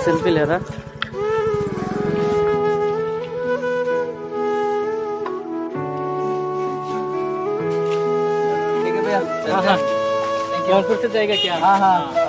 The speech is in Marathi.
सेल्फी ले रहा। ठीक है भैया, हाँ हाँ, जौनपुर से जाएगा क्या? हाँ हाँ।